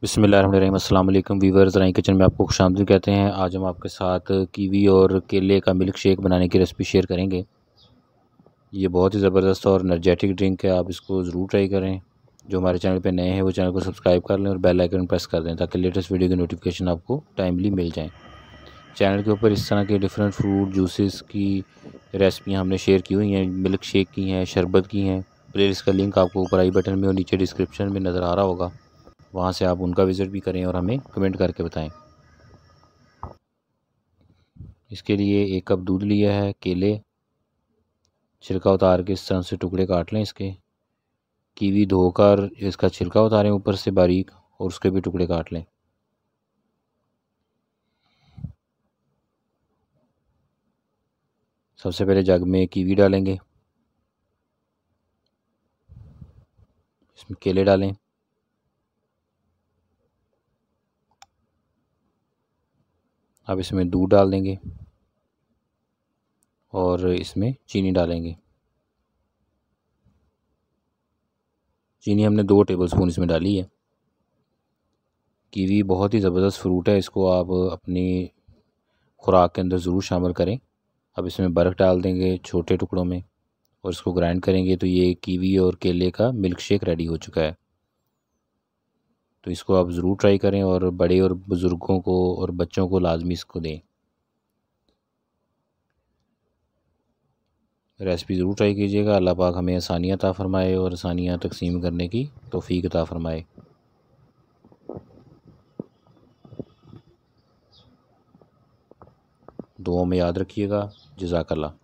बिस्मिल्लाहिर्रहमानिर्रहीम। अस्सलाम वालेकुम वीवर्स, रानी किचन में आपको खुशामदीद कहते हैं। आज हम आपके साथ कीवी और केले का मिल्क शेक बनाने की रेसिपी शेयर करेंगे। ये बहुत ही ज़बरदस्त और एनर्जेटिक ड्रिंक है, आप इसको ज़रूर ट्राई करें। जो हमारे चैनल पे नए हैं वो चैनल को सब्सक्राइब कर लें और बेल आइकन प्रेस कर दें ताकि लेटेस्ट वीडियो की नोटिफिकेशन आपको टाइमली मिल जाएँ। चैनल के ऊपर इस तरह के डिफरेंट फ्रूट जूसेस की रेसिपियाँ हमने शेयर की हुई हैं, मिल्क शेक की हैं, शरबत की हैं। प्लेलिस्ट का लिंक आपको ऊपर आई बटन में और नीचे डिस्क्रिप्शन में नज़र आ रहा होगा, वहाँ से आप उनका विज़िट भी करें और हमें कमेंट करके बताएं। इसके लिए 1 कप दूध लिया है, केले छिलका उतार के इस तरह से टुकड़े काट लें इसके। कीवी धोकर इसका छिलका उतारें ऊपर से बारीक और उसके भी टुकड़े काट लें। सबसे पहले जग में कीवी डालेंगे, इसमें केले डालें, अब इसमें दूध डाल देंगे और इसमें चीनी डालेंगे। चीनी हमने 2 टेबलस्पून इसमें डाली है। कीवी बहुत ही ज़बरदस्त फ्रूट है, इसको आप अपनी खुराक के अंदर ज़रूर शामिल करें। अब इसमें बर्फ़ डाल देंगे छोटे टुकड़ों में और इसको ग्राइंड करेंगे तो ये कीवी और केले का मिल्क शेक रेडी हो चुका है। तो इसको आप ज़रूर ट्राई करें और बड़े और बुज़ुर्गों को और बच्चों को लाजमी इसको दें। रेसिपी ज़रूर ट्राई कीजिएगा। अल्लाह पाक हमें आसानियाँ अता फ़रमाए और आसानियाँ तक़सीम करने की तौफ़ीक अता फ़रमाए। दुआओं में याद रखिएगा। जज़ाकल्लाह।